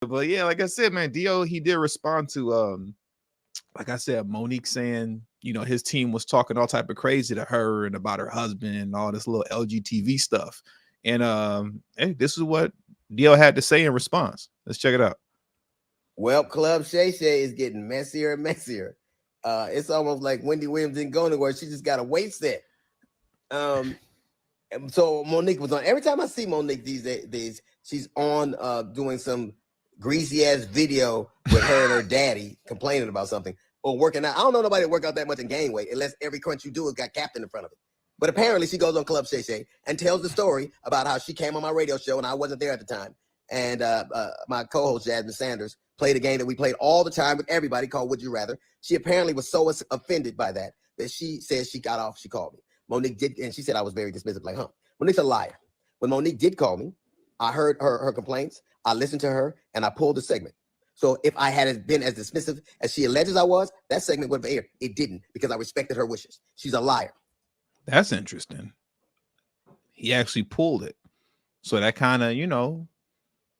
But yeah, like I said, man, Dio, he did respond to like I said, Monique saying, his team was talking all type of crazy to her and about her husband and all this little LGTV stuff. And hey, this is what Dio had to say in response. Let's check it out. Well, Club Shay Shay is getting messier and messier. It's almost like Wendy Williams didn't go anywhere. She just got a weight set. So Monique was on. Every time I see Monique these days, she's on doing some greasy ass video with her and her daddy complaining about something or working out. I don't know nobody that work out that much and gain weight unless every crunch you do has got Captain in front of it. But apparently she goes on Club Shay Shay and tells the story about how she came on my radio show and I wasn't there at the time. And my co-host Jasmine Sanders played a game that we played all the time with everybody called Would You Rather. She apparently was so offended by that she said she got off. She called me. Monique did, and she said I was very dismissive, like, Monique's a liar. When Monique did call me, I heard her complaints, I listened to her, and I pulled the segment. So if I had been as dismissive as she alleges I was, that segment would have aired. It didn't, because I respected her wishes. She's a liar. That's interesting. He actually pulled it. So that kind of,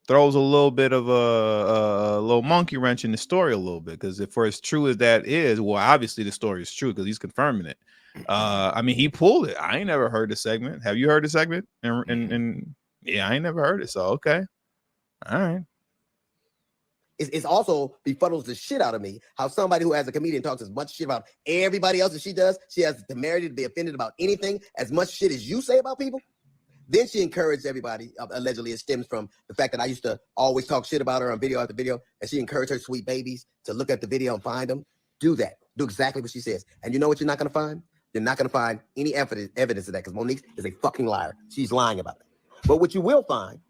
throws a little bit of a little monkey wrench in the story a little bit. Because if for as true as that is, well, obviously the story is true because he's confirming it. I mean, he pulled it. I ain't never heard the segment. Have you heard the segment? And yeah, I ain't never heard it. So okay, all right. It's also befuddles the shit out of me how somebody who has a comedian talks as much shit about everybody else as she does. She has the temerity to be offended about anything as much shit as you say about people. Then she encouraged everybody. Allegedly, it stems from the fact that I used to always talk shit about her on video after video, and she encouraged her sweet babies to look at the video and find them. Do that. Do exactly what she says. And you know what you're not going to find? You're not going to find any evidence of that because Monique is a fucking liar. She's lying about it. But what you will find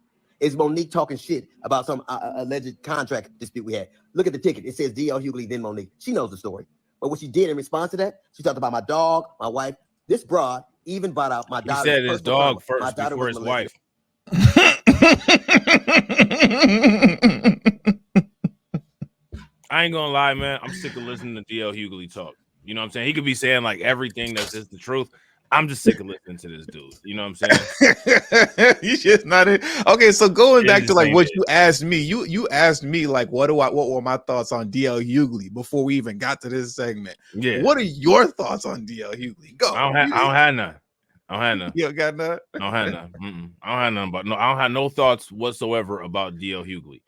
is Monique talking shit about some alleged contract dispute we had. Look at the ticket. It says D.L. Hughley, then Monique. She knows the story. But what she did in response to that, she talked about my dog, my wife. This broad even brought out my daughter. He said his dog first before his wife. I ain't gonna lie, man. I'm sick of listening to D.L. Hughley talk. You know what I'm saying? He could be saying like everything that's just the truth. I'm just sick of listening to this dude. You know what I'm saying? You just not it. Okay, so going back to like what you asked me, you asked me like what were my thoughts on D.L. Hughley before we even got to this segment. Yeah. What are your thoughts on D.L. Hughley? Go. I don't have none. I don't have none. You don't got none? I don't have none. I don't have none. But no, I don't have no thoughts whatsoever about D.L. Hughley.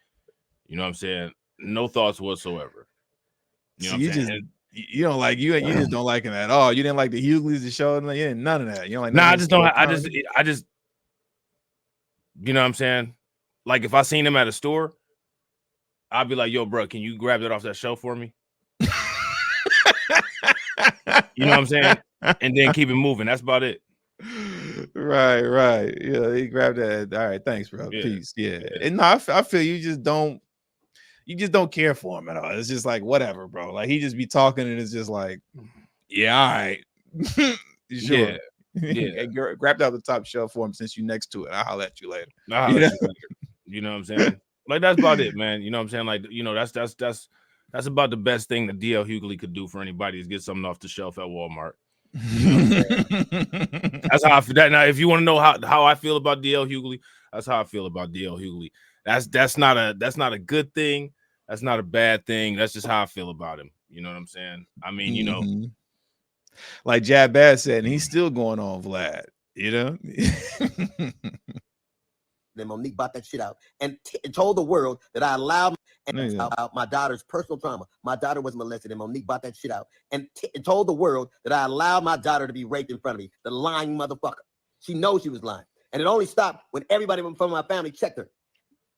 You know what I'm saying? No thoughts whatsoever. You know what I'm saying? You don't like you just don't like him at all. You didn't like the Hughleys, the show, none of that. You don't like. Nah, I just don't. I just. You know what I'm saying? Like if I seen him at a store, I'd be like, "Yo, bro, can you grab that off that shelf for me?" You know what I'm saying? And then keep it moving. That's about it. Right. Yeah, he grabbed that. All right, thanks, bro. Yeah. Peace. Yeah. And no, I feel you just don't care for him at all. It's just like whatever, bro. Like he just be talking and it's just like, yeah, all right. Sure. Yeah. Grab that off the top shelf for him since you next to it. I'll holler at you later. You know what I'm saying? Like that's about it, man. You know what I'm saying? Like, that's about the best thing that D.L. Hughley could do for anybody is get something off the shelf at Walmart. You know that's how I feel. Now, if you want to know how I feel about D.L. Hughley, that's how I feel about D.L. Hughley. That's not a good thing. That's not a bad thing. That's just how I feel about him. You know what I'm saying? I mean, you know, like Jab Bass said, and he's still going on Vlad. You know. Then Monique bought that shit out and told the world that I allowed out my daughter's personal trauma. My daughter was molested, and Monique bought that shit out and told the world that I allowed my daughter to be raped in front of me. The lying motherfucker. She knows she was lying, and it only stopped when everybody from my family checked her.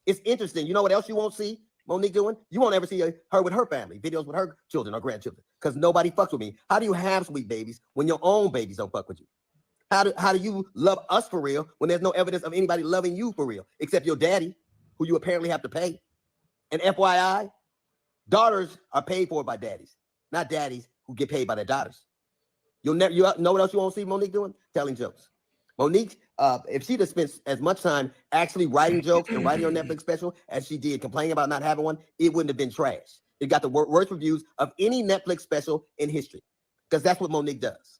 It's interesting. You know what else you won't see Monique doing? You won't ever see her with her family, videos with her children or grandchildren, because nobody fucks with me. How do you have sweet babies when your own babies don't fuck with you? How do you love us for real when there's no evidence of anybody loving you for real, except your daddy, who you apparently have to pay? And FYI, daughters are paid for by daddies, not daddies who get paid by their daughters. You know what else you won't see Monique doing? Telling jokes. Monique, if she'd have spent as much time actually writing jokes and writing her Netflix special as she did complaining about not having one, it wouldn't have been trash. It got the worst reviews of any Netflix special in history, because that's what Monique does.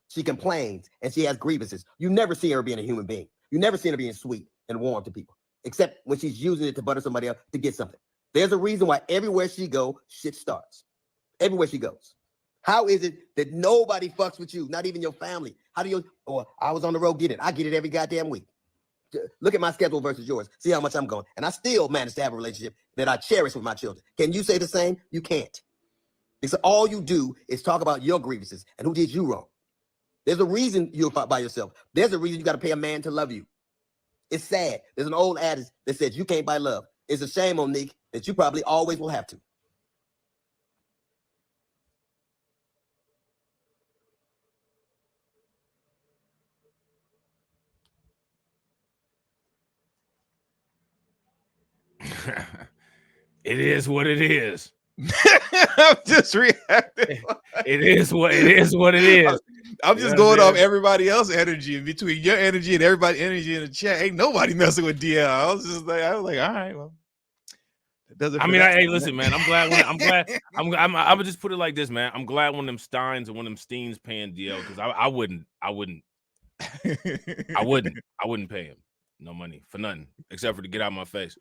She complains and she has grievances. You never see her being a human being. You never see her being sweet and warm to people. except when she's using it to butter somebody else to get something. There's a reason why everywhere she goes, shit starts. Everywhere she goes. How is it that nobody fucks with you, not even your family? How do you, or I was on the road, get it. I get it every goddamn week. Look at my schedule versus yours. See how much I'm going. And I still manage to have a relationship that I cherish with my children. Can you say the same? You can't. Because all you do is talk about your grievances and who did you wrong. There's a reason you're by yourself. There's a reason you got to pay a man to love you. It's sad. There's an old adage that says you can't buy love. It's a shame, Monique, that you probably always will have to. It is what it is. I'm just reacting. It is what it is. What it is. I'm just going off everybody else's energy, and between your energy and everybody's energy in the chat, ain't nobody messing with DL. I was like, all right, well, it doesn't. I mean, hey, listen, man. I'm glad. I would just put it like this, man. I'm glad when them Steins and when them Steens paying DL, because I wouldn't pay him no money for nothing except for to get out of my face.